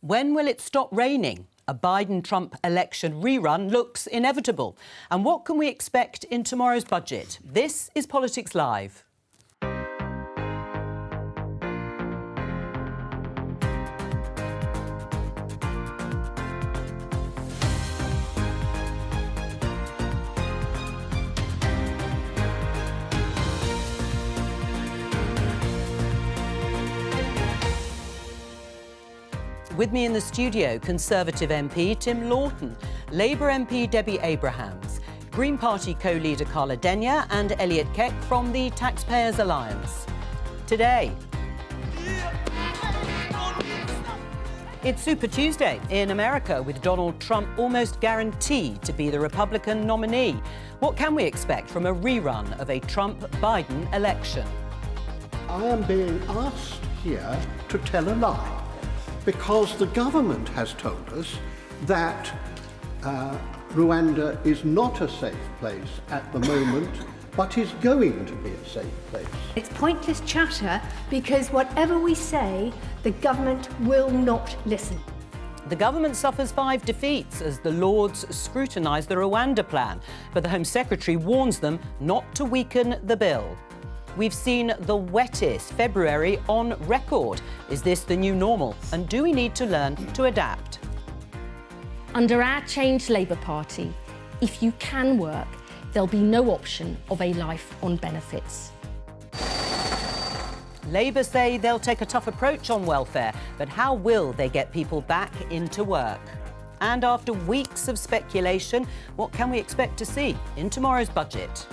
When will it stop raining? A Biden-Trump election rerun looks inevitable. And what can we expect in tomorrow's budget? This is Politics Live. With me in the studio, Conservative MP Tim Lawton, Labour MP Debbie Abrahams, Green Party co-leader Carla Denyer and Elliot Keck from the Taxpayers Alliance. Today, it's Super Tuesday in America, with Donald Trump almost guaranteed to be the Republican nominee. What can we expect from a rerun of a Trump-Biden election? I am being asked here to tell a lie, because the government has told us that Rwanda is not a safe place at the moment, but is going to be a safe place. It's pointless chatter, because whatever we say, the government will not listen. The government suffers 5 defeats as the Lords scrutinise the Rwanda plan, but the Home Secretary warns them not to weaken the bill. We've seen the wettest February on record. Is this the new normal? And do we need to learn to adapt? Under our changed Labour Party, if you can work, there'll be no option of a life on benefits. Labour say they'll take a tough approach on welfare, but how will they get people back into work? And after weeks of speculation, what can we expect to see in tomorrow's budget?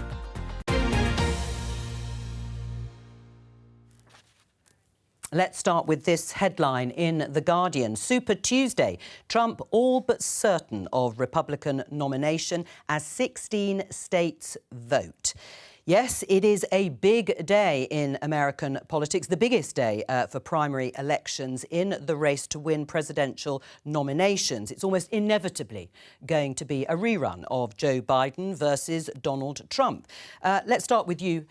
Let's start with this headline in The Guardian. Super Tuesday, Trump all but certain of Republican nomination as 16 states vote. Yes, it is a big day in American politics, the biggest day for primary elections in the race to win presidential nominations. It's almost inevitably going to be a rerun of Joe Biden versus Donald Trump. Let's start with you,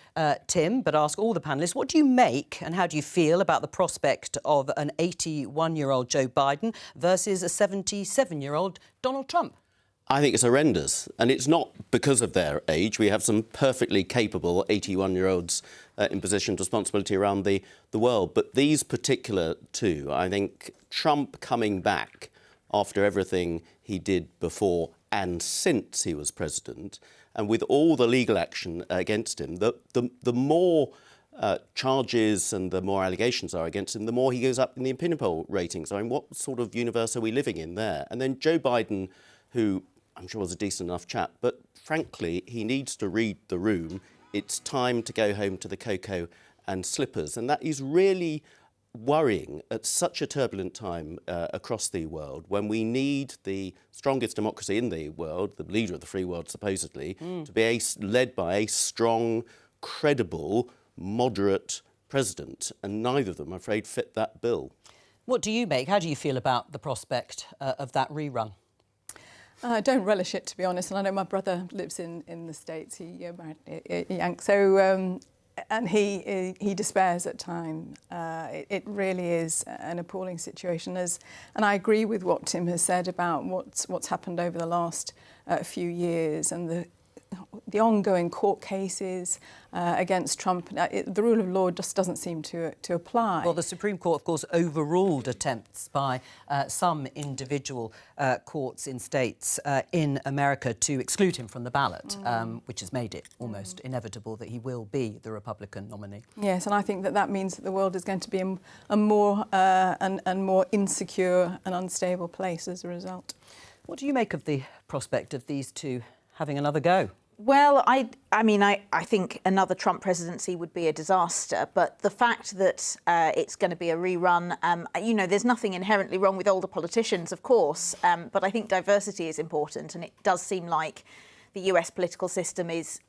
Tim, but ask all the panellists, what do you make and how do you feel about the prospect of an 81-year-old Joe Biden versus a 77-year-old Donald Trump? I think it's horrendous, and it's not because of their age. We have some perfectly capable 81-year-olds in positions of responsibility around the world. But these particular two, I think Trump coming back after everything he did before and since he was president, and with all the legal action against him, the more charges and the more allegations are against him, the more he goes up in the opinion poll ratings. I mean, what sort of universe are we living in there? And then Joe Biden, who I'm sure was a decent enough chap, but frankly, he needs to read the room. It's time to go home to the cocoa and slippers. And that is really worrying at such a turbulent time across the world, when we need the strongest democracy in the world, the leader of the free world supposedly, to be led by a strong, credible, moderate president. And neither of them, I'm afraid, fit that bill. What do you make? How do you feel about the prospect of that rerun? I don't relish it, to be honest, and I know my brother lives in the States. He married a Yank, so and he despairs at times. It really is an appalling situation, and I agree with what Tim has said about what's happened over the last few years and the ongoing court cases against Trump. The rule of law just doesn't seem to apply. Well, the Supreme Court, of course, overruled attempts by some individual courts in states in America to exclude him from the ballot, which has made it almost inevitable that he will be the Republican nominee. Yes, and I think that means that the world is going to be a more and more insecure and unstable place as a result. What do you make of the prospect of these two having another go? Well, I think another Trump presidency would be a disaster. But the fact that it's going to be a rerun, you know, there's nothing inherently wrong with older politicians, of course. But I think diversity is important. And it does seem like the US political system is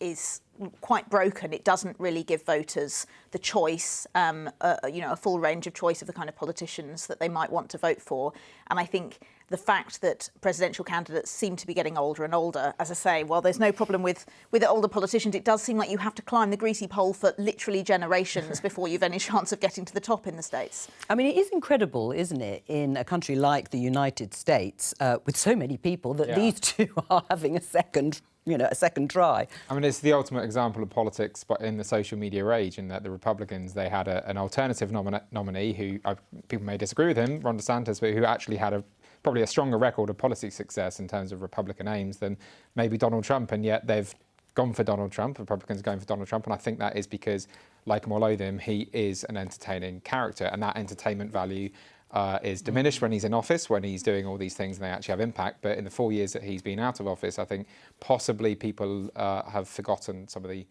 quite broken. It doesn't really give voters the choice, a full range of choice of the kind of politicians that they might want to vote for. And I think the fact that presidential candidates seem to be getting older and older, as I say, while there's no problem with the older politicians, it does seem like you have to climb the greasy pole for literally generations before you've any chance of getting to the top in the States. I mean, it is incredible, isn't it, in a country like the United States, with so many people, that these two are having a second try. I mean, it's the ultimate example of politics, but in the social media age, in that the Republicans, they had an alternative nominee who, people may disagree with him, Ron DeSantis, but who actually had probably a stronger record of policy success in terms of Republican aims than maybe Donald Trump, and yet they've gone for Donald Trump. Republicans are going for Donald Trump, and I think that is because, like him or loathe him, he is an entertaining character, and that entertainment value is diminished when he's in office, when he's doing all these things and they actually have impact. But in the 4 years that he's been out of office, I think possibly people have forgotten some of the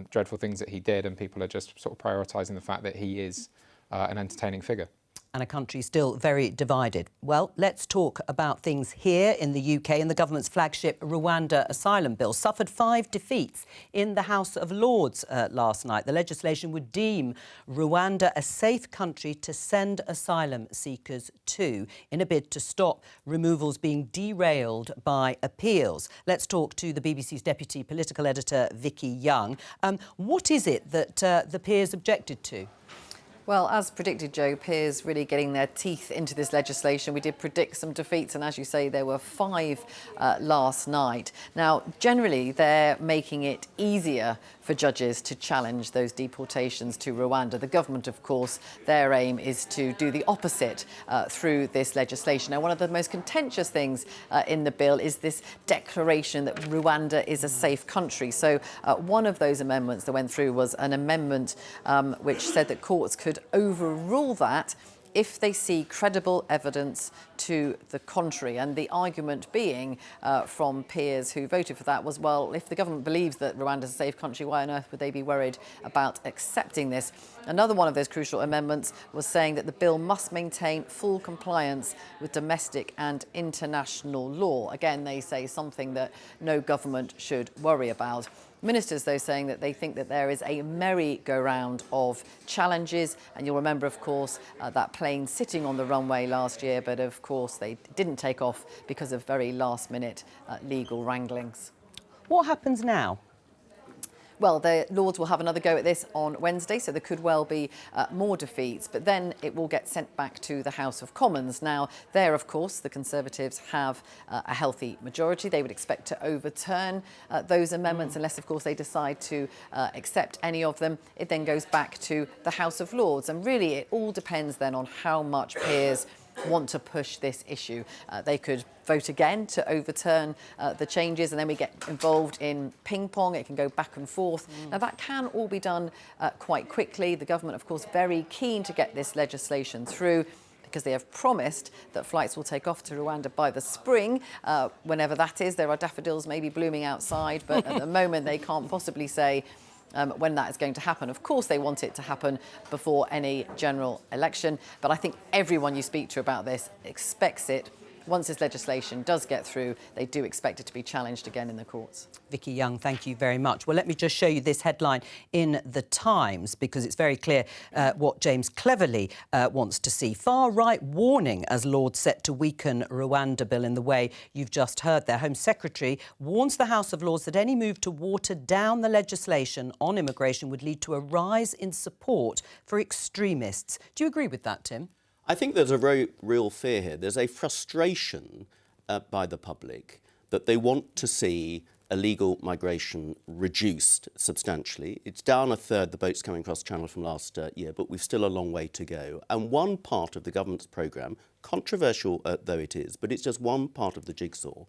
dreadful things that he did, and people are just sort of prioritising the fact that he is an entertaining figure. And a country still very divided. Well, let's talk about things here in the UK. And the government's flagship Rwanda asylum bill suffered 5 defeats in the House of Lords last night. The legislation would deem Rwanda a safe country to send asylum seekers to, in a bid to stop removals being derailed by appeals. Let's talk to the BBC's deputy political editor, Vicky Young. What is it that the peers objected to? Well, as predicted, Joe, peers really getting their teeth into this legislation. We did predict some defeats, and as you say, there were 5 last night. Now, generally, they're making it easier for judges to challenge those deportations to Rwanda. The government, of course, their aim is to do the opposite through this legislation. Now, one of the most contentious things in the bill is this declaration that Rwanda is a safe country. So one of those amendments that went through was an amendment which said that courts could overrule that if they see credible evidence to the contrary. And the argument being from peers who voted for that was, well, if the government believes that Rwanda is a safe country, why on earth would they be worried about accepting this? Another one of those crucial amendments was saying that the bill must maintain full compliance with domestic and international law. Again, they say something that no government should worry about. Ministers, though, saying that they think that there is a merry-go-round of challenges. And you'll remember, of course, that plane sitting on the runway last year. But, of course, they didn't take off because of very last-minute legal wranglings. What happens now? Well, the Lords will have another go at this on Wednesday, so there could well be more defeats, but then it will get sent back to the House of Commons. Now, there, of course, the Conservatives have a healthy majority. They would expect to overturn those amendments unless, of course, they decide to accept any of them. It then goes back to the House of Lords, and really it all depends then on how much peers want to push this issue. They could vote again to overturn the changes, and then we get involved in ping pong. It can go back and forth. Now, that can all be done quite quickly. The government, of course, very keen to get this legislation through, because they have promised that flights will take off to Rwanda by the spring, whenever that is. There are daffodils maybe blooming outside, but at the moment they can't possibly say when that is going to happen. Of course, they want it to happen before any general election, but I think everyone you speak to about this expects it. Once this legislation does get through, they do expect it to be challenged again in the courts. Vicky Young, thank you very much. Well, let me just show you this headline in The Times, because it's very clear what James Cleverly wants to see. Far-right warning as Lords set to weaken Rwanda bill in the way you've just heard there. Home Secretary warns the House of Lords that any move to water down the legislation on immigration would lead to a rise in support for extremists. Do you agree with that, Tim? I think there's a very real fear here. There's a frustration by the public that they want to see illegal migration reduced substantially. It's down a third, the boats coming across the channel from last year, but we've still a long way to go. And one part of the government's programme, controversial though it is, but it's just one part of the jigsaw,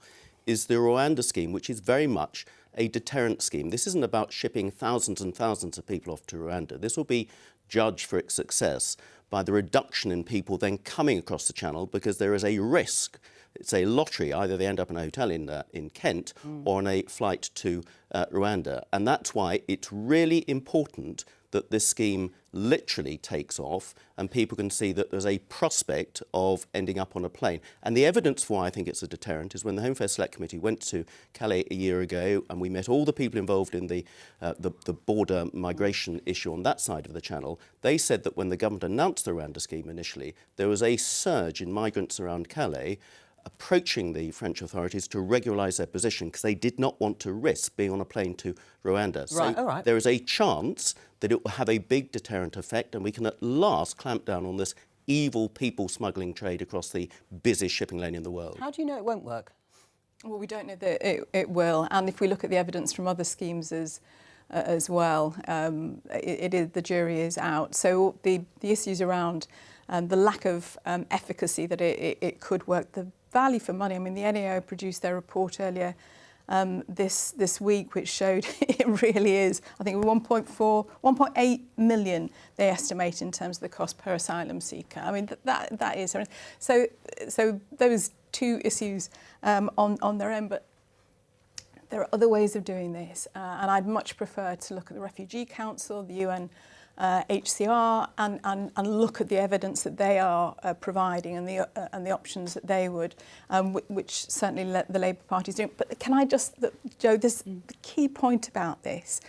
is the Rwanda scheme, which is very much a deterrent scheme. This isn't about shipping thousands and thousands of people off to Rwanda. This will be judged for its success by the reduction in people then coming across the channel, because there is a risk. It's a lottery. Either they end up in a hotel in Kent or on a flight to Rwanda. And that's why it's really important that this scheme literally takes off and people can see that there's a prospect of ending up on a plane. And the evidence why I think it's a deterrent is when the Home Affairs Select Committee went to Calais a year ago and we met all the people involved in the border migration issue on that side of the channel, they said that when the government announced the Rwanda scheme initially, there was a surge in migrants around Calais approaching the French authorities to regularise their position because they did not want to risk being on a plane to Rwanda. Right, so all right. there is a chance that it will have a big deterrent effect and we can at last clamp down on this evil people smuggling trade across the busiest shipping lane in the world. How do you know it won't work? Well, we don't know that it will. And if we look at the evidence from other schemes as well, the jury is out. So the issues around the lack of efficacy that it could work, the value for money. I mean, the NAO produced their report earlier this week, which showed it really is, I think, 1.8 million they estimate in terms of the cost per asylum seeker. I mean, that is so those two issues on their own, but there are other ways of doing this, and I'd much prefer to look at the Refugee Council, the UN HCR, and look at the evidence that they are providing and the options that they would, which certainly the Labour Party is doing. But can I just, Joe, the key point about this.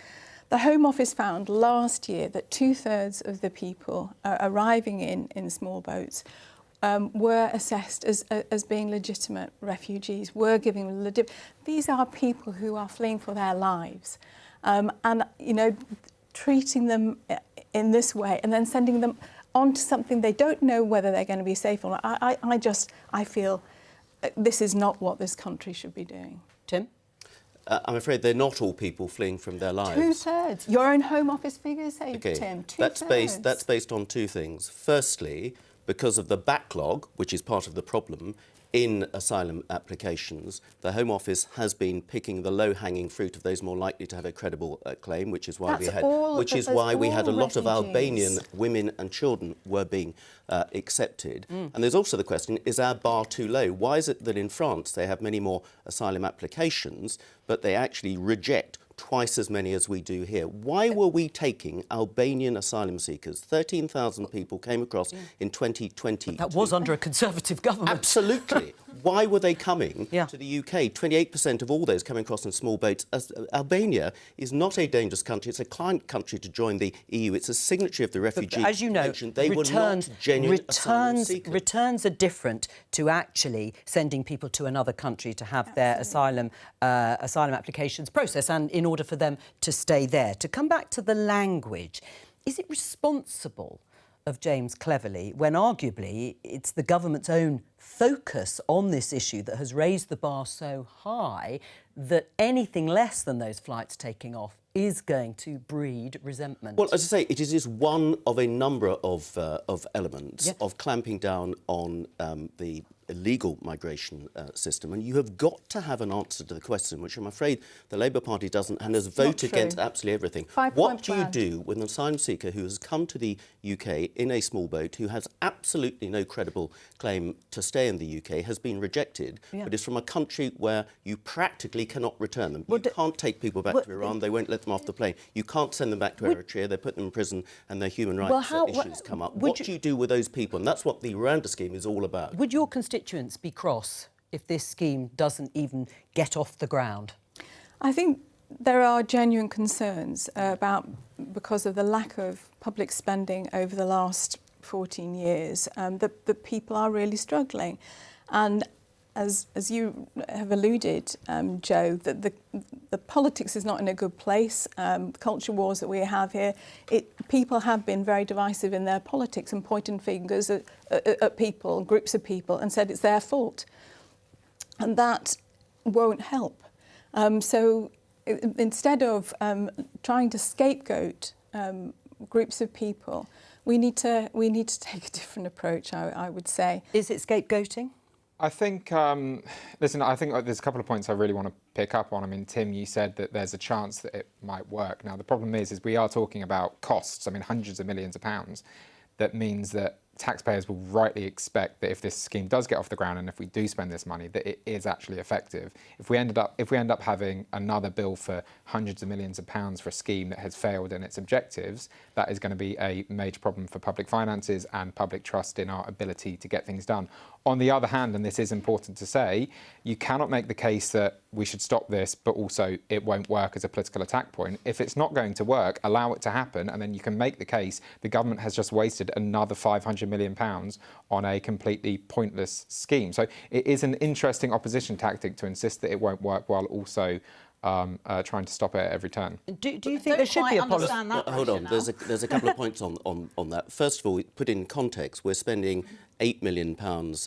The Home Office found last year that 2/3 of the people arriving in small boats were assessed as being legitimate refugees, were given these are people who are fleeing for their lives, and you know, treating them in this way and then sending them on to something they don't know whether they're going to be safe or not. I feel this is not what this country should be doing. Tim? I'm afraid they're not all people fleeing from their lives. 2/3. Your own Home Office figures say, okay. Tim, 2/3. That's based on two things. Firstly, because of the backlog, which is part of the problem, in asylum applications, the Home Office has been picking the low-hanging fruit of those more likely to have a credible claim, which is why we had a lot of Albanian women and children were being accepted. And there's also the question: is our bar too low? Why is it that in France they have many more asylum applications, but they actually reject twice as many as we do here? Why were we taking Albanian asylum seekers? 13,000 people came across in 2020. That was under a Conservative government. Absolutely. Why were they coming to the UK? 28% of all those coming across in small boats. Albania is not a dangerous country. It's a client country to join the EU. It's a signatory of the Refugee As you know, Convention. They were not genuine asylum seekers. Returns are different to actually sending people to another country to have their asylum applications processed and in order for them to stay there. To come back to the language, is it responsible of James Cleverly when arguably it's the government's own focus on this issue that has raised the bar so high that anything less than those flights taking off is going to breed resentment? Well, as I say, it is just one of a number of elements of clamping down on the illegal migration system, and you have got to have an answer to the question, which I'm afraid the Labour Party doesn't, and has voted against absolutely everything. What do you do with an asylum seeker who has come to the UK in a small boat, who has absolutely no credible claim to stay in the UK, has been rejected, but is from a country where you practically cannot return them? You can't take people back to Iran, they won't let them off the plane. You can't send them back to Eritrea, they put them in prison and their human rights issues come up. What do you do with those people? And that's what the Rwanda scheme is all about. Would your constituents be cross if this scheme doesn't even get off the ground? I think there are genuine concerns because of the lack of public spending over the last 14 years, that people are really struggling. And as you have alluded, Joe, that the politics is not in a good place. Culture wars that we have here, people have been very divisive in their politics and pointing fingers at people, groups of people, and said it's their fault. And that won't help. So instead of trying to scapegoat groups of people, we need to take a different approach, I would say. Is it scapegoating? I think, listen, I think there's a couple of points I really want to pick up on. I mean, Tim, you said that there's a chance that it might work. Now, the problem is we are talking about costs. I mean, hundreds of millions of pounds. That means that taxpayers will rightly expect that if this scheme does get off the ground and if we do spend this money, that it is actually effective. If we end up having another bill for hundreds of millions of pounds for a scheme that has failed in its objectives, that is going to be a major problem for public finances and public trust in our ability to get things done. On the other hand, and this is important to say, you cannot make the case that we should stop this, but also it won't work as a political attack point. If it's not going to work, allow it to happen, and then you can make the case the government has just wasted another £500 million on a completely pointless scheme. So it is an interesting opposition tactic to insist that it won't work while also trying to stop it at every turn. Do you think there should be a policy? Hold on, there's a couple of points on that. First of all, put in context, we're spending £8 million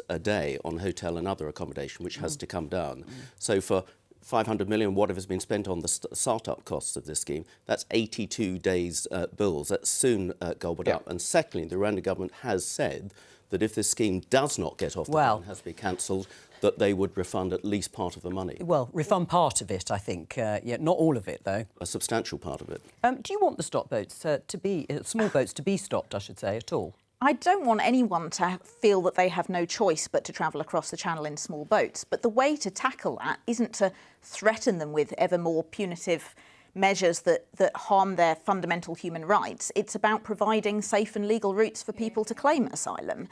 a day on hotel and other accommodation, which has to come down. So for 500 million, whatever's been spent on the start-up costs of this scheme, that's 82 days' bills. That's soon gobbled up. And secondly, the Rwanda government has said that if this scheme does not get off the ground, has to be cancelled, that they would refund at least part of the money. Well, refund part of it, I think. Yeah, not all of it, though. A substantial part of it. Do you want the stop boats to be small boats to be stopped, I should say, at all? I don't want anyone to feel that they have no choice but to travel across the channel in small boats. But the way to tackle that isn't to threaten them with ever more punitive measures that harm their fundamental human rights. It's about providing safe and legal routes for people to claim asylum.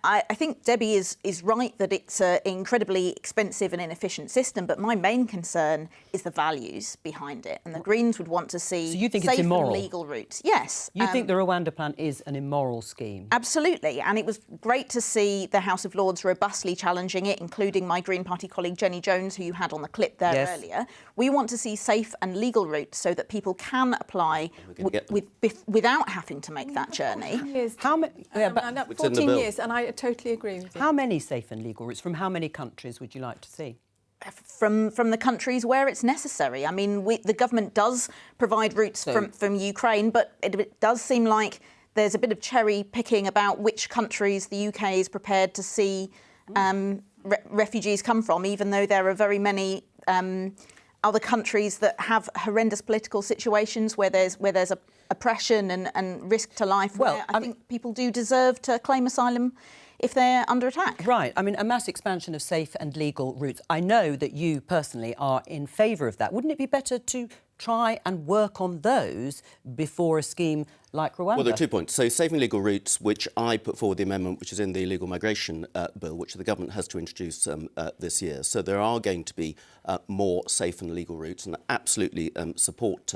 I think Debbie is right that it's an incredibly expensive and inefficient system, but my main concern is the values behind it. And the Greens would want to see safe and legal routes. Yes. You think the Rwanda plan is an immoral scheme? Absolutely. And it was great to see the House of Lords robustly challenging it, including my Green Party colleague Jenny Jones, who you had on the clip there earlier. We want to see safe and legal routes so that people can apply without having to make that journey. How many? 14 years, and I totally agree with you. How many safe and legal routes from how many countries would you like to see? From the countries where it's necessary. I mean, the government does provide routes from Ukraine, but it does seem like there's a bit of cherry picking about which countries the UK is prepared to see refugees come from, even though there are very many other countries that have horrendous political situations where there's oppression and risk to life. Well, I think people do deserve to claim asylum if they're under attack. Right. I mean, a mass expansion of safe and legal routes. I know that you personally are in favour of that. Wouldn't it be better to try and work on those before a scheme like Rwanda? Well, there are 2 points. So safe and legal routes, which I put forward the amendment, which is in the illegal migration bill, which the government has to introduce this year. So there are going to be more safe and legal routes, and I absolutely support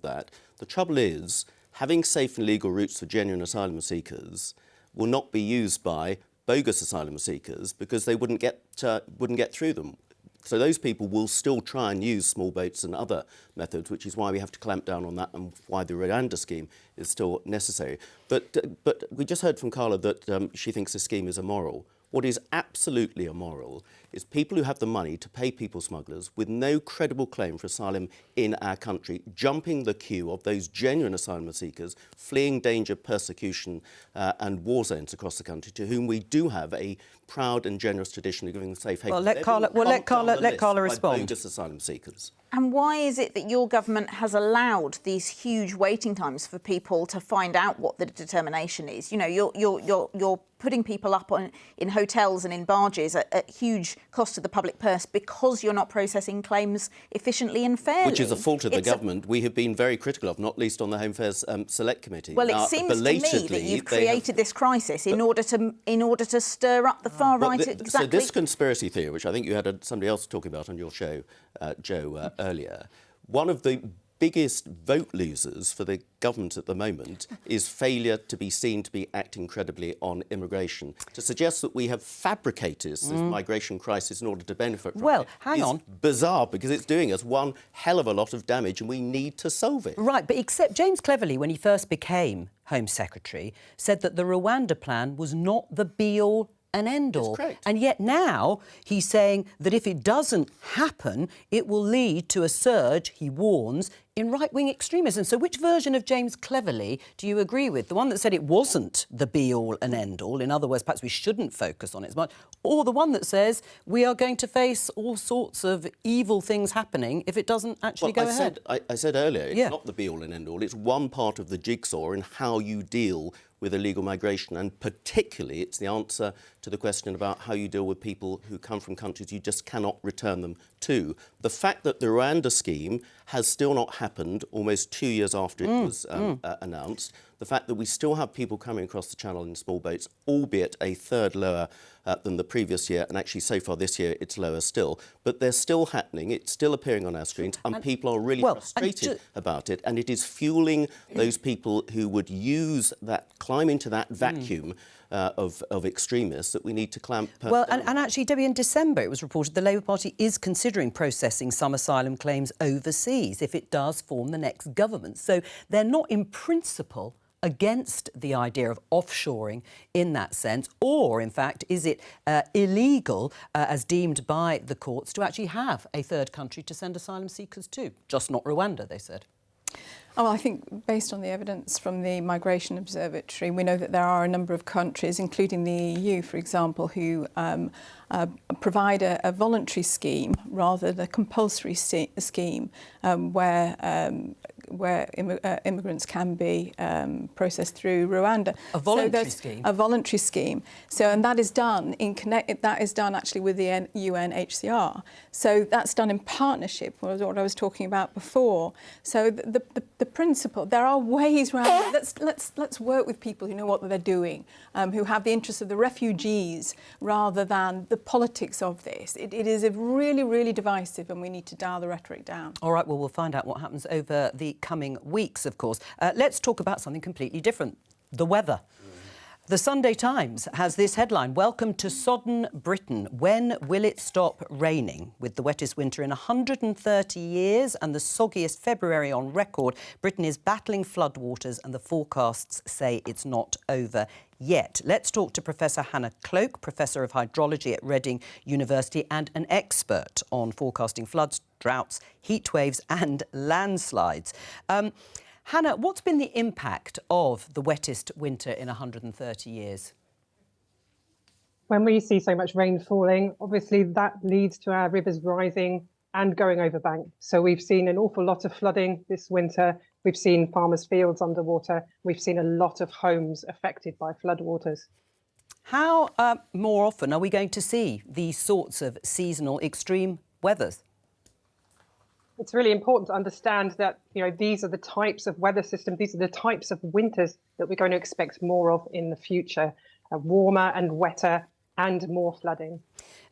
that. The trouble is, having safe and legal routes for genuine asylum seekers will not be used by bogus asylum seekers because they wouldn't get through them. So those people will still try and use small boats and other methods, which is why we have to clamp down on that and why the Rwanda scheme is still necessary. But we just heard from Carla that she thinks the scheme is immoral. What is absolutely immoral is people who have the money to pay people smugglers with no credible claim for asylum in our country, jumping the queue of those genuine asylum seekers, fleeing danger, persecution and war zones across the country, to whom we do have a proud and generous tradition of giving safe haven. Well, let Carla respond. Bogus asylum seekers. And why is it that your government has allowed these huge waiting times for people to find out what the determination is? You know, you're putting people up in hotels and in barges at huge cost to the public purse because you're not processing claims efficiently and fairly. Which is a fault of the government we have been very critical of, not least on the Home Affairs Select Committee. Well, it seems to me that you've created this crisis in order to stir up the far right. So this conspiracy theory, which I think you had somebody else talking about on your show, Joe, earlier, one of the biggest vote losers for the government at the moment is failure to be seen to be acting credibly on immigration. To suggest that we have fabricated this migration crisis in order to benefit from it is bizarre, because it's doing us one hell of a lot of damage and we need to solve it. Right, but except James Cleverly, when he first became Home Secretary, said that the Rwanda plan was not the be-all and end-all. And yet now he's saying that if it doesn't happen, it will lead to a surge, he warns, in right-wing extremism. So which version of James Cleverly do you agree with? The one that said it wasn't the be-all and end-all, in other words, perhaps we shouldn't focus on it as much, or the one that says we are going to face all sorts of evil things happening if it doesn't actually go ahead? I said earlier, it's not the be-all and end-all. It's one part of the jigsaw in how you deal with illegal migration, and particularly it's the answer to the question about how you deal with people who come from countries you just cannot return them to. The fact that the Rwanda scheme has still not happened almost 2 years after it was announced, the fact that we still have people coming across the channel in small boats, albeit a third lower than the previous year, and actually so far this year it's lower still, but they're still happening, it's still appearing on our screens, and people are really frustrated about it, and it is fueling those people who would use that, climb into that vacuum of extremists that we need to clamp down. And actually, Debbie, in December it was reported the Labour Party is considering processing some asylum claims overseas if it does form the next government. So they're not in principle against the idea of offshoring in that sense, or in fact is it illegal as deemed by the courts to actually have a third country to send asylum seekers to? Just not Rwanda, they said. Oh, well, I think based on the evidence from the Migration Observatory, we know that there are a number of countries, including the EU, for example, who provide a voluntary scheme rather than a compulsory scheme where immigrants can be processed through Rwanda. A voluntary scheme? A voluntary scheme. So, and that is done actually with the UNHCR. So that's done in partnership, was what I was talking about before. So the principle, there are ways around it. Let's work with people who know what they're doing, who have the interests of the refugees rather than the politics of this. It is really, really divisive, and we need to dial the rhetoric down. All right, well, we'll find out what happens over the coming weeks, of course. Let's talk about something completely different, the weather. The Sunday Times has this headline: "Welcome to sodden Britain. When will it stop raining?" With the wettest winter in 130 years and the soggiest February on record, Britain is battling floodwaters, and the forecasts say it's not over yet. Let's talk to Professor Hannah Cloak, Professor of Hydrology at Reading University and an expert on forecasting floods, droughts, heat waves and landslides. Hannah, what's been the impact of the wettest winter in 130 years? When we see so much rain falling, obviously that leads to our rivers rising and going over bank. So we've seen an awful lot of flooding this winter. We've seen farmers' fields underwater. We've seen a lot of homes affected by floodwaters. How more often are we going to see these sorts of seasonal extreme weathers? It's really important to understand that, these are the types of weather systems, these are the types of winters that we're going to expect more of in the future, warmer and wetter and more flooding.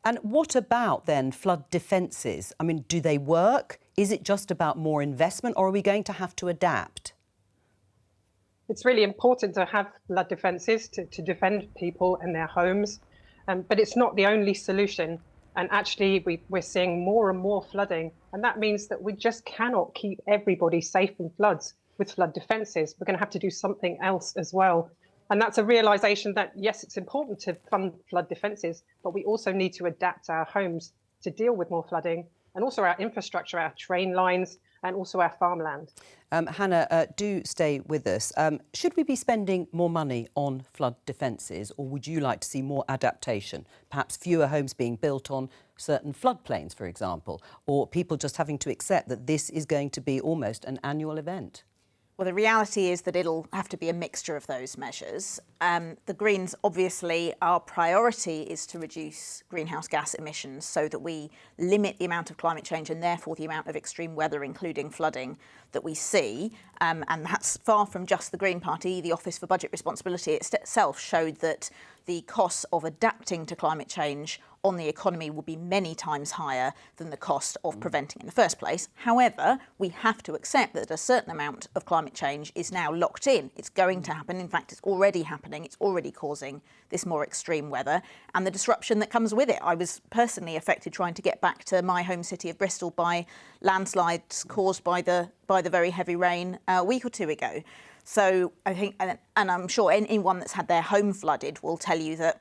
And what about then flood defences? I mean, do they work? Is it just about more investment, or are we going to have to adapt? It's really important to have flood defences to defend people and their homes, but it's not the only solution. And actually, we're seeing more and more flooding. And that means that we just cannot keep everybody safe from floods with flood defences. We're going to have to do something else as well. And that's a realisation that, yes, it's important to fund flood defences, but we also need to adapt our homes to deal with more flooding, and also our infrastructure, our train lines, and also our farmland. Hannah, do stay with us. Should we be spending more money on flood defences, or would you like to see more adaptation? Perhaps fewer homes being built on certain floodplains, for example, or people just having to accept that this is going to be almost an annual event? Well, the reality is that it'll have to be a mixture of those measures. The Greens, obviously, our priority is to reduce greenhouse gas emissions so that we limit the amount of climate change and therefore the amount of extreme weather, including flooding, that we see. And that's far from just the Green Party. The Office for Budget Responsibility itself showed that the costs of adapting to climate change on the economy will be many times higher than the cost of preventing in the first place. However, we have to accept that a certain amount of climate change is now locked in. It's going to happen. In fact, it's already happening. It's already causing this more extreme weather and the disruption that comes with it. I was personally affected trying to get back to my home city of Bristol by landslides caused by the very heavy rain a week or two ago. So I think, and I'm sure anyone that's had their home flooded will tell you that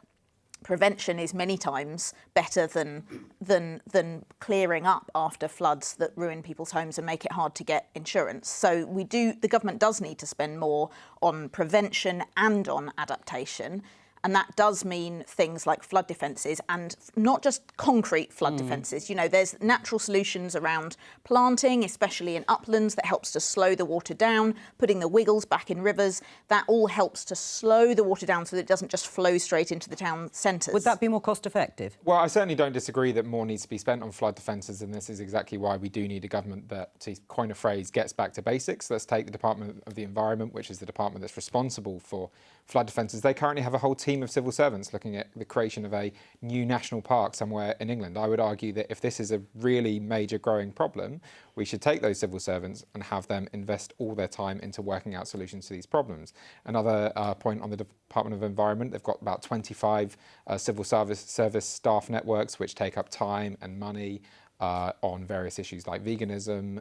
prevention is many times better than clearing up after floods that ruin people's homes and make it hard to get insurance. So the government does need to spend more on prevention and on adaptation. and that does mean things like flood defences, and not just concrete flood defences. You know, there's natural solutions around planting, especially in uplands, that helps to slow the water down, putting the wiggles back in rivers. That all helps to slow the water down so that it doesn't just flow straight into the town centres. Would that be more cost effective? Well, I certainly don't disagree that more needs to be spent on flood defences, and this is exactly why we do need a government that, to coin a phrase, gets back to basics. Let's take the Department of the Environment, which is the department that's responsible for flood defences. They currently have a whole team of civil servants looking at the creation of a new national park somewhere in England. I would argue that if this is a really major growing problem, we should take those civil servants and have them invest all their time into working out solutions to these problems. Another point on the Department of Environment, they've got about 25 civil service staff networks which take up time and money on various issues like veganism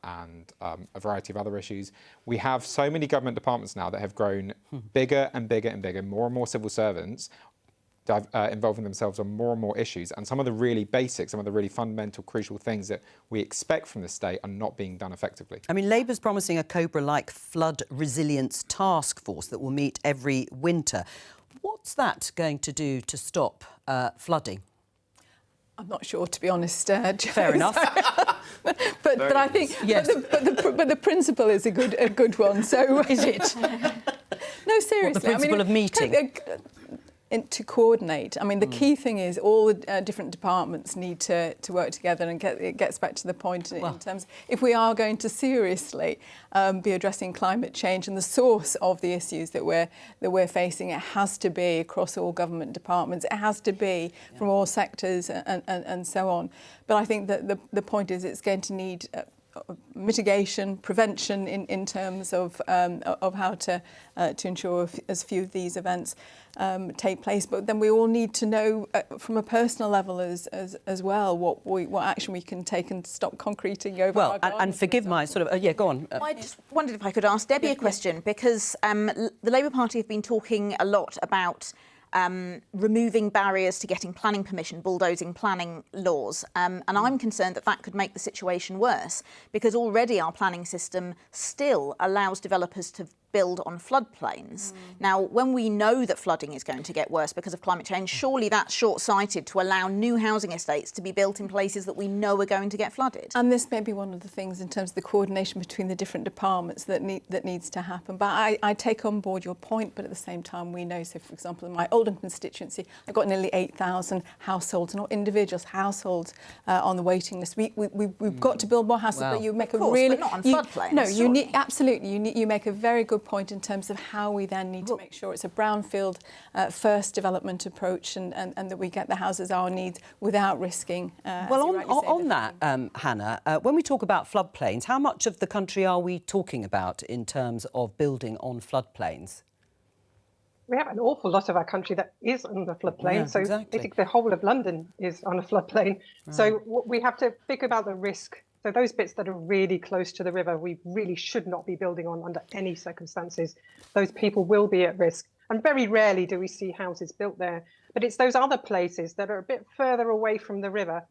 and a variety of other issues. We have so many government departments now that have grown bigger and bigger and bigger, more and more civil servants involving themselves on more and more issues, and some of the really basic, some of the really fundamental, crucial things that we expect from the state are not being done effectively. I mean, Labour's promising a Cobra-like flood resilience task force that will meet every winter. What's that going to do to stop flooding? I'm not sure, to be honest. Fair enough. but I think, yes. but the principle is a good one. So is it? No, seriously. The principle of meeting. To coordinate. I mean, the key thing is all the different departments need to work together, and it gets back to the point in terms, if we are going to seriously be addressing climate change and the source of the issues that we're facing, it has to be across all government departments. It has to be from all sectors and so on. But I think that the point is it's going to need mitigation, prevention in terms of how to ensure as few of these events take place. But then we all need to know from a personal level as well what action we can take and stop concreting over our gardens. And forgive my sort of go on. I just wondered if I could ask Debbie a question, because the Labour Party have been talking a lot about removing barriers to getting planning permission, bulldozing planning laws. And I'm concerned that that could make the situation worse, because already our planning system still allows developers to build on floodplains. Now, when we know that flooding is going to get worse because of climate change, surely that's short-sighted to allow new housing estates to be built in places that we know are going to get flooded. And this may be one of the things in terms of the coordination between the different departments that needs to happen. But I take on board your point, but at the same time we know, so for example, in my Oldham constituency, I've got nearly 8,000 households, not individuals, households on the waiting list. We've got to build more houses, but you make a really... But not on floodplains. No, you need, absolutely, you make a very good point in terms of how we then need to make sure it's a brownfield first development approach, and that we get the houses our needs without risking. Well, on that, Hannah, when we talk about floodplains, how much of the country are we talking about in terms of building on floodplains? We have an awful lot of our country that is on the floodplain. So exactly. The whole of London is on a floodplain. Right. So we have to think about the risk. So those bits that are really close to the river, we really should not be building on under any circumstances. Those people will be at risk. And very rarely do we see houses built there. But it's those other places that are a bit further away from the river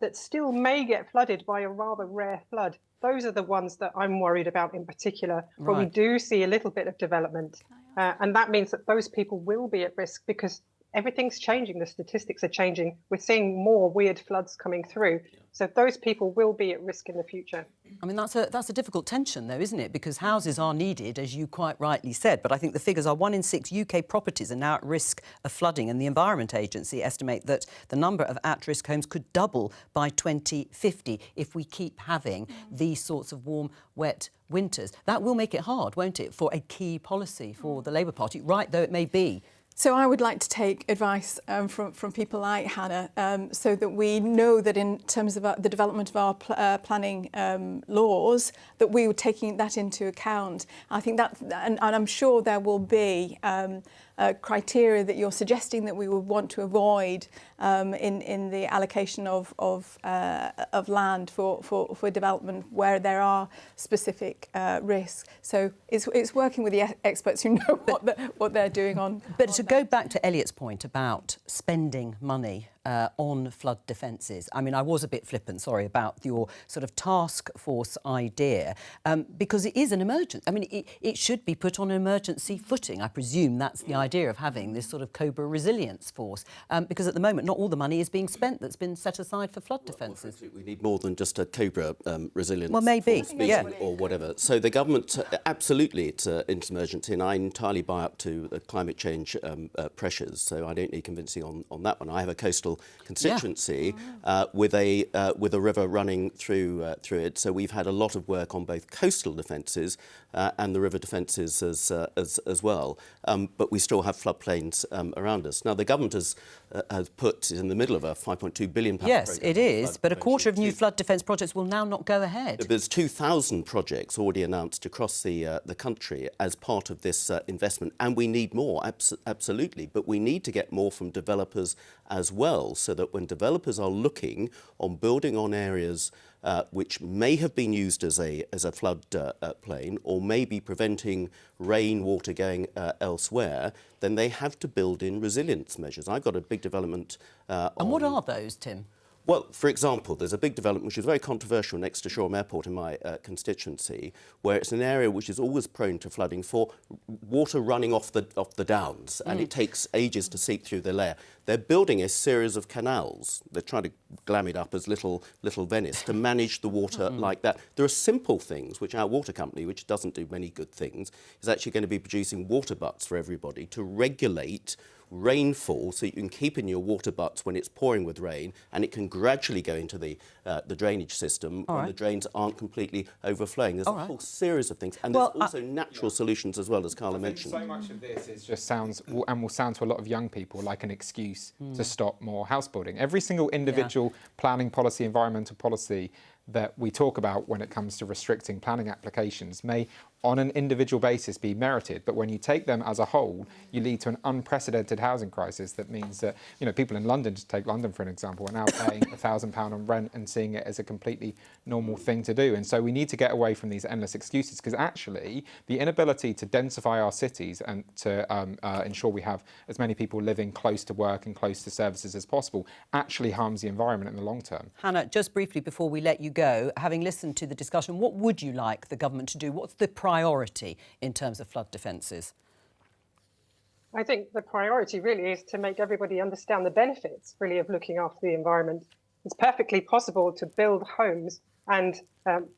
that still may get flooded by a rather rare flood. Those are the ones that I'm worried about in particular, where we do see a little bit of development. And that means that those people will be at risk because everything's changing. The statistics are changing. We're seeing more weird floods coming through. So those people will be at risk in the future. I mean, that's a difficult tension, though, isn't it? Because houses are needed, as you quite rightly said. But I think the figures are 1 in 6 UK properties are now at risk of flooding. And the Environment Agency estimate that the number of at-risk homes could double by 2050 if we keep having these sorts of warm, wet winters. That will make it hard, won't it, for a key policy for the Labour Party, right though it may be. So I would like to take advice from people like Hannah, so that we know that in terms of the development of our planning laws, that we were taking that into account. I think that, and I'm sure there will be criteria that you're suggesting that we would want to avoid in the allocation of land for development where there are specific risks. So it's working with the experts who know what they're doing on. But to go back to Elliot's point about spending money on flood defences. I mean, I was a bit flippant, sorry, about your sort of task force idea, because it is an emergency. I mean, it should be put on an emergency footing. I presume that's the idea of having this sort of Cobra resilience force, because at the moment not all the money is being spent that's been set aside for flood defences. We need more than just a Cobra resilience force meeting or whatever. So the government, absolutely, it's an emergency, and I entirely buy up to the climate change pressures, so I don't need convincing on that one. I have a coastal constituency with a river running through it, so we've had a lot of work on both coastal defences and the river defences as well. But we still have floodplains around us. Now, the government has put in the middle of a £5.2 billion Yes, programme. it is, but a quarter of new flood defence projects will now not go ahead. There's 2,000 projects already announced across the country as part of this investment, and we need more, absolutely. But we need to get more from developers as well, so that when developers are looking on building on areas which may have been used as a flood plain or may be preventing rainwater going elsewhere, then they have to build in resilience measures. I've got a big development And what are those, Tim? Well, for example, there's a big development which is very controversial next to Shoreham Airport in my constituency, where it's an area which is always prone to flooding for water running off the downs, and it takes ages to seep through the layer. They're building a series of canals. They're trying to glam it up as little Venice to manage the water like that. There are simple things which our water company, which doesn't do many good things, is actually going to be producing water butts for everybody to regulate rainfall, so you can keep in your water butts when it's pouring with rain, and it can gradually go into the drainage system when the drains aren't completely overflowing. There's a whole series of things, and there's also natural solutions as well, as Carla mentioned. So much of this is just sounds, and will sound to a lot of young people like an excuse to stop more house building. Every single individual planning policy, environmental policy that we talk about when it comes to restricting planning applications may on an individual basis be merited, but when you take them as a whole, you lead to an unprecedented housing crisis that means that, you know, people in London, to take London for an example, are now paying £1,000 on rent and seeing it as a completely normal thing to do. And so we need to get away from these endless excuses, because actually the inability to densify our cities and to ensure we have as many people living close to work and close to services as possible actually harms the environment in the long term. Hannah, just briefly before we let you go, having listened to the discussion, what would you like the government to do? What's the priority in terms of flood defences? I think the priority really is to make everybody understand the benefits, really, of looking after the environment. It's perfectly possible to build homes and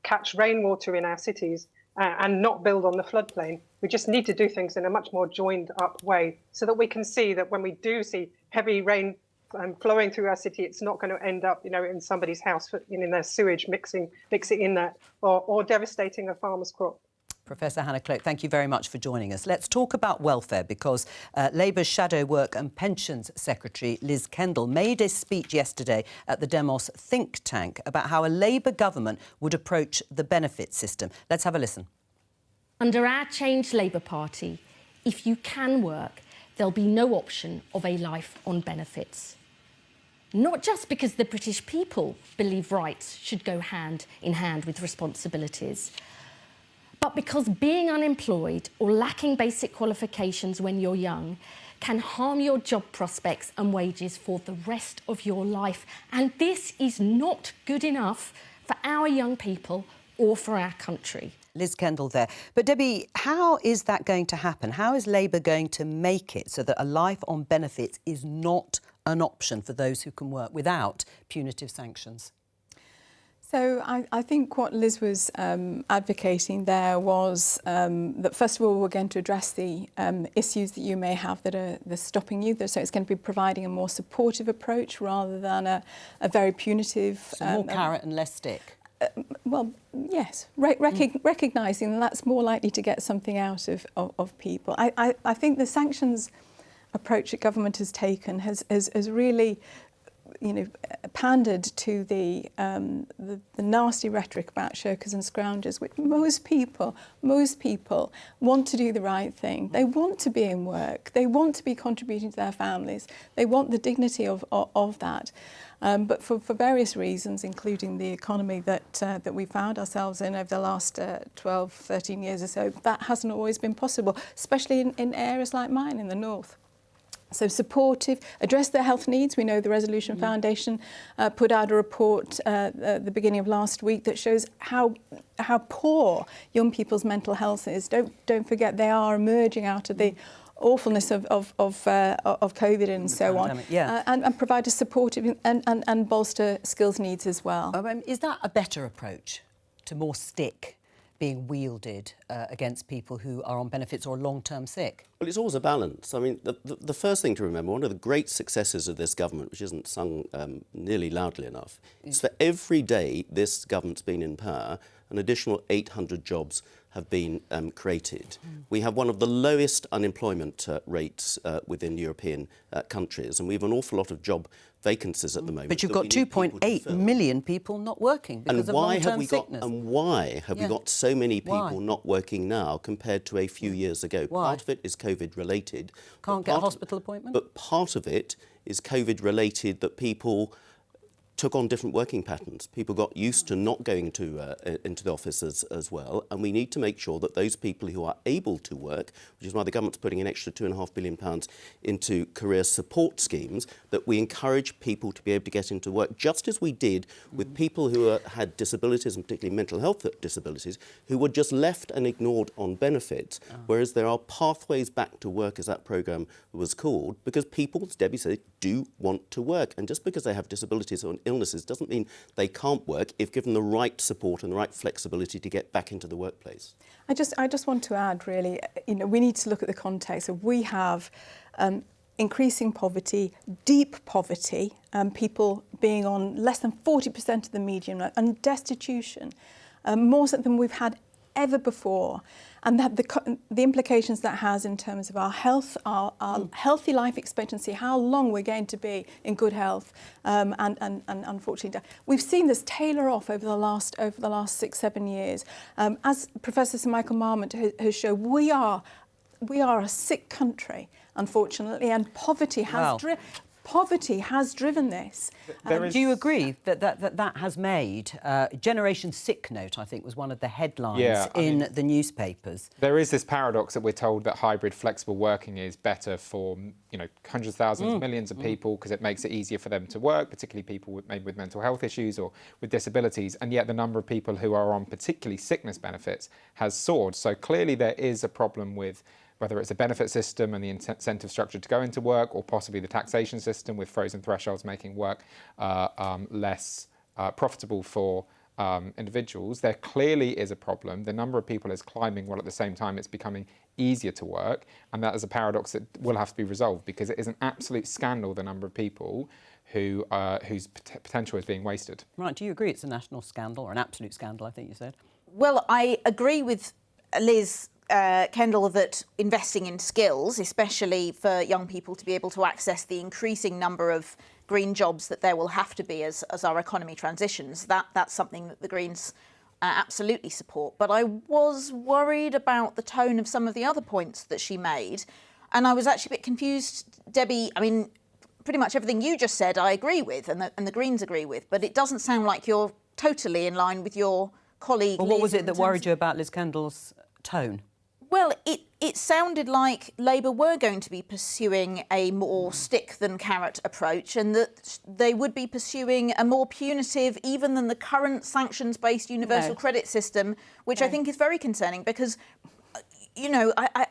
catch rainwater in our cities and not build on the floodplain. We just need to do things in a much more joined up way, so that we can see that when we do see heavy rain flowing through our city, it's not going to end up, you know, in somebody's house, in their sewage, mixing in that, or devastating a farmer's crop. Professor Hannah Cloak, thank you very much for joining us. Let's talk about welfare, because Labour's Shadow Work and Pensions Secretary Liz Kendall made a speech yesterday at the Demos think tank about how a Labour government would approach the benefit system. Let's have a listen. Under our changed Labour Party, if you can work, there'll be no option of a life on benefits. Not just because the British people believe rights should go hand in hand with responsibilities, but because being unemployed or lacking basic qualifications when you're young can harm your job prospects and wages for the rest of your life. And this is not good enough for our young people or for our country. Liz Kendall there. But Debbie, how is that going to happen? How is Labour going to make it so that a life on benefits is not an option for those who can work without punitive sanctions? So I think what Liz was advocating there was that, first of all, we're going to address the issues that you may have that are stopping you. So it's going to be providing a more supportive approach rather than a very punitive... So more carrot and less stick? Well, yes, recognising that that's more likely to get something out of people. I think the sanctions approach that government has taken has really, you know, pandered to the nasty rhetoric about shirkers and scroungers, which most people want to do the right thing. They want to be in work. They want to be contributing to their families. They want the dignity of that. But for various reasons, including the economy that we found ourselves in over the last 12, 13 years or so, that hasn't always been possible, especially in areas like mine in the north. So supportive, address their health needs. We know the Resolution Foundation put out a report at the beginning of last week that shows how poor young people's mental health is. Don't forget they are emerging out of the awfulness of COVID and so on. Yeah. And provide a supportive and bolster skills needs as well. Is that a better approach to more stick being wielded against people who are on benefits or long-term sick? Well, it's always a balance. I mean, the first thing to remember, one of the great successes of this government, which isn't sung nearly loudly enough, is for every day this government's been in power, an additional 800 jobs have been created. We have one of the lowest unemployment rates within European countries, and we have an awful lot of job vacancies at the moment. But you've got 2.8 million people not working because of long-term sickness. And why have we got so many people not working now compared to a few years ago? Why? Part of it is COVID-related. Can't get a hospital appointment? But part of it is COVID-related, that people took on different working patterns. People got used to not going into the office as well, and we need to make sure that those people who are able to work, which is why the government's putting an extra £2.5 billion into career support schemes, that we encourage people to be able to get into work, just as we did with people who had disabilities, and particularly mental health disabilities, who were just left and ignored on benefits, whereas there are pathways back to work, as that programme was called, because people, as Debbie said, do want to work. And just because they have disabilities or illnesses doesn't mean they can't work if given the right support and the right flexibility to get back into the workplace. I just want to add, really, we need to look at the context of we have increasing poverty, deep poverty, people being on less than 40% of the median, and destitution, more so than we've had ever before, and that the implications that has in terms of our health, our healthy life expectancy, how long we're going to be in good health, and unfortunately, we've seen this tailor off over the last 6-7 years. As Professor Sir Michael Marmont has shown, we are a sick country, unfortunately, and poverty has driven this. Do you agree that has made Generation Sick Note, I think, was one of the headlines in the newspapers? There is this paradox that we're told that hybrid flexible working is better for hundreds of thousands, millions of people, because it makes it easier for them to work, particularly people maybe with mental health issues or with disabilities, and yet the number of people who are on particularly sickness benefits has soared. So clearly there is a problem with whether it's a benefit system and the incentive structure to go into work, or possibly the taxation system with frozen thresholds making work less profitable for individuals. There clearly is a problem. The number of people is climbing, while at the same time it's becoming easier to work, and that is a paradox that will have to be resolved, because it is an absolute scandal, the number of people whose potential is being wasted. Right, do you agree it's a national scandal, or an absolute scandal, I think you said? Well, I agree with Liz Kendall that investing in skills, especially for young people to be able to access the increasing number of green jobs that there will have to be as our economy transitions, that's something that the Greens absolutely support. But I was worried about the tone of some of the other points that she made, and I was actually a bit confused, Debbie. I mean, pretty much everything you just said I agree with, and the Greens agree with, but it doesn't sound like you're totally in line with your colleague. Well, what was it that worried you about Liz Kendall's tone? Well, it sounded like Labour were going to be pursuing a more stick than carrot approach, and that they would be pursuing a more punitive, even than the current sanctions-based universal credit system, which I think is very concerning, because, I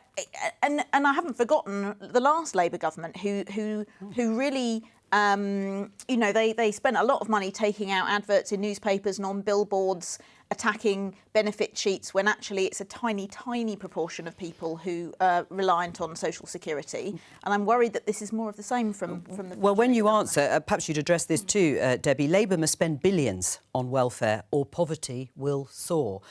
haven't forgotten the last Labour government who really. They spent a lot of money taking out adverts in newspapers and on billboards, attacking benefit cheats, when actually it's a tiny, tiny proportion of people who are reliant on social security. And I'm worried that this is more of the same from the... Well, when you answer, perhaps you'd address this too, Debbie. Labour must spend billions on welfare or poverty will soar.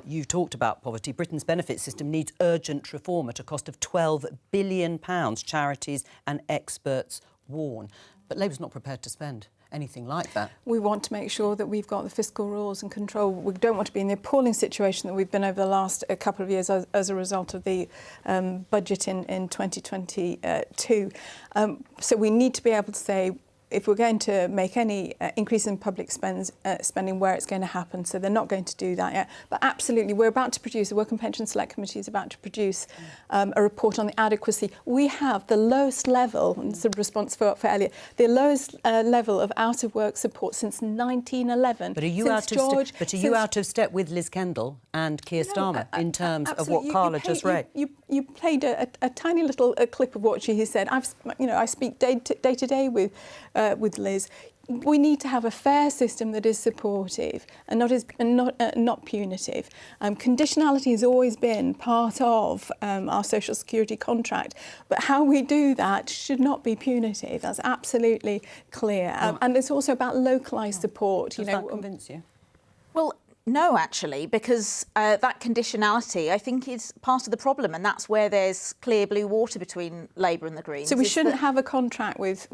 You've talked about poverty. Britain's benefit system needs urgent reform at a cost of £12 billion, charities and experts warn. But Labour's not prepared to spend anything like that. We want to make sure that we've got the fiscal rules and control. We don't want to be in the appalling situation that we've been over the last couple of years as a result of the budget in 2022. So we need to be able to say, if we're going to make any increase in public spending, where it's going to happen. So they're not going to do that yet. But absolutely, we're about to produce, the Work and Pension Select Committee is about to produce a report on the adequacy. We have the lowest level, and it's a response for Elliot, the lowest level of out-of-work support since 1911. But are you out of step with Liz Kendall and Keir Starmer in terms of what Carla just read? You played a tiny little clip of what she has said. I speak day to day with Liz. We need to have a fair system that is supportive and not punitive. Conditionality has always been part of our social security contract, but how we do that should not be punitive. That's absolutely clear. And it's also about localised support. Does that convince you? Well, no, actually, because that conditionality, I think, is part of the problem, and that's where there's clear blue water between Labour and the Greens. So we shouldn't have a contract with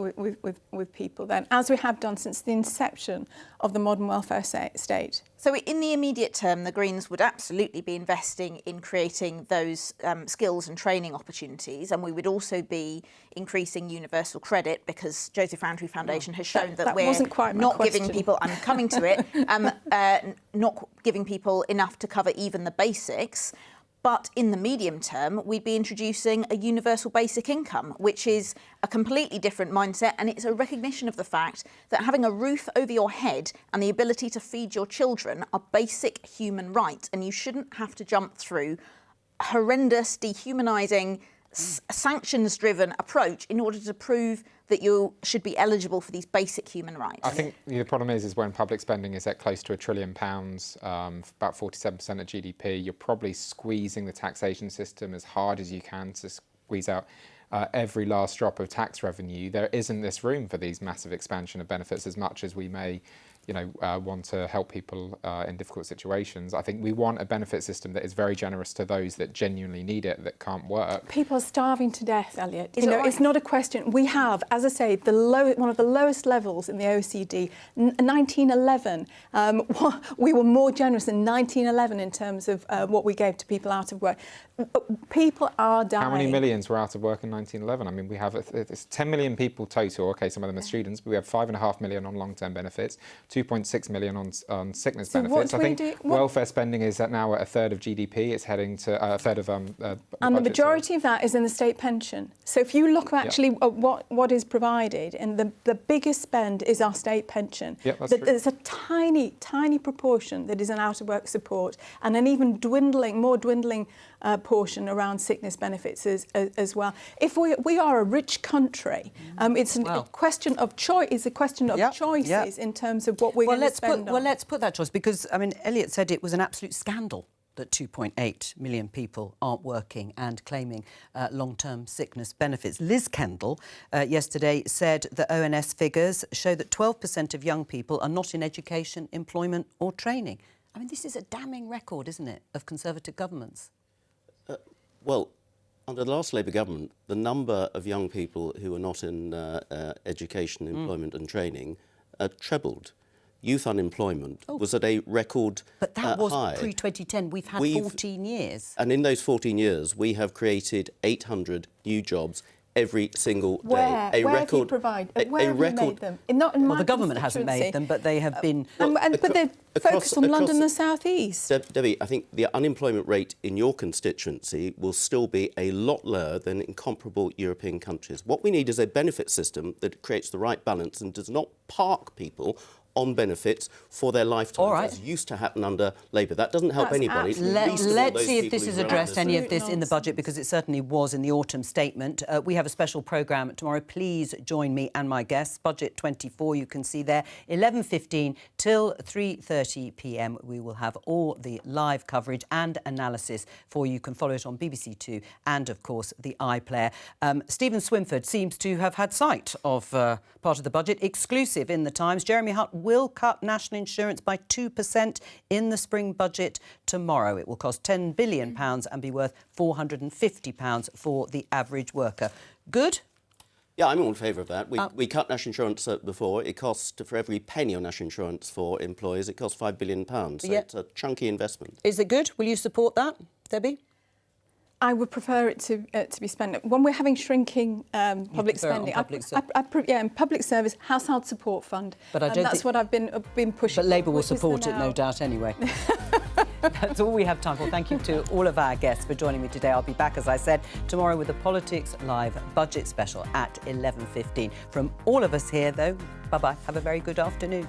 people then, as we have done since the inception of the modern welfare state. So in the immediate term, the Greens would absolutely be investing in creating those skills and training opportunities, and we would also be increasing universal credit, because Joseph Rowntree Foundation has shown that we're wasn't quite my not question. giving people, I'm coming to it, not giving people enough to cover even the basics. But in the medium term, we'd be introducing a universal basic income, which is a completely different mindset. And it's a recognition of the fact that having a roof over your head and the ability to feed your children are basic human rights. And you shouldn't have to jump through a horrendous, dehumanising, sanctions-driven approach in order to prove that you should be eligible for these basic human rights. I think the problem is when public spending is at close to £1 trillion, about 47% of GDP, you're probably squeezing the taxation system as hard as you can to squeeze out every last drop of tax revenue. There isn't this room for these massive expansion of benefits as much as we may want to help people in difficult situations. I think we want a benefit system that is very generous to those that genuinely need it, that can't work. People are starving to death, Elliot. It's not a question. We have, as I say, one of the lowest levels in the OECD. 1911, we were more generous in 1911 in terms of what we gave to people out of work. People are dying. How many millions were out of work in 1911? I mean, we have it's 10 million people total. OK, some of them are students, but we have 5.5 million on long-term benefits, 2.6 million on sickness benefits. I think welfare spending is now at a third of GDP. It's heading to a third of and the majority of that is in the state pension. So if you look actually at what is provided, and the biggest spend is our state pension. Yeah, that's true. There's a tiny proportion that is an out-of-work support, and an even more dwindling portion around sickness benefits as well. If we are a rich country, it's a question of choice. It's a question of choices in terms of what we're going to spend on. Well, let's put that choice, because I mean, Elliot said it was an absolute scandal that 2.8 million people aren't working and claiming long-term sickness benefits. Liz Kendall yesterday said the ONS figures show that 12% of young people are not in education, employment or training. I mean, this is a damning record, isn't it, of Conservative governments? Well, under the last Labour government, the number of young people who are not in education, employment and training trebled. Youth unemployment was at a record high. But that was pre-2010. We've had 14 years. And in those 14 years, we have created 800 new jobs every single day. Where have you made them? Not in my the government hasn't made them, but they have been... but they're focused on London and the South East. Debbie, I think the unemployment rate in your constituency will still be a lot lower than in comparable European countries. What we need is a benefit system that creates the right balance and does not park people on benefits for their lifetime, as used to happen under Labour. That doesn't help anybody. Let's see if this has addressed any of this in the budget, because it certainly was in the autumn statement. We have a special programme tomorrow. Please join me and my guests. Budget 24, you can see there, 11:15 till 3:30 p.m. We will have all the live coverage and analysis for you. You can follow it on BBC Two and, of course, the iPlayer. Stephen Swinford seems to have had sight of part of the budget. Exclusive in the Times. Jeremy Hunt will cut national insurance by 2% in the spring budget tomorrow. It will cost £10 billion and be worth £450 for the average worker. Good? Yeah, I'm all in favour of that. We cut national insurance before. It costs, for every penny on national insurance for employers, it costs £5 billion. So it's a chunky investment. Is it good? Will you support that, Debbie? I would prefer it to be spent when we're having shrinking public spending. And public service household support fund. But I don't that's what I've been pushing. But Labour will support it, no doubt, anyway. That's all we have time for. Thank you to all of our guests for joining me today. I'll be back, as I said, tomorrow with the Politics Live budget special at 11:15. From all of us here, though, bye-bye. Have a very good afternoon.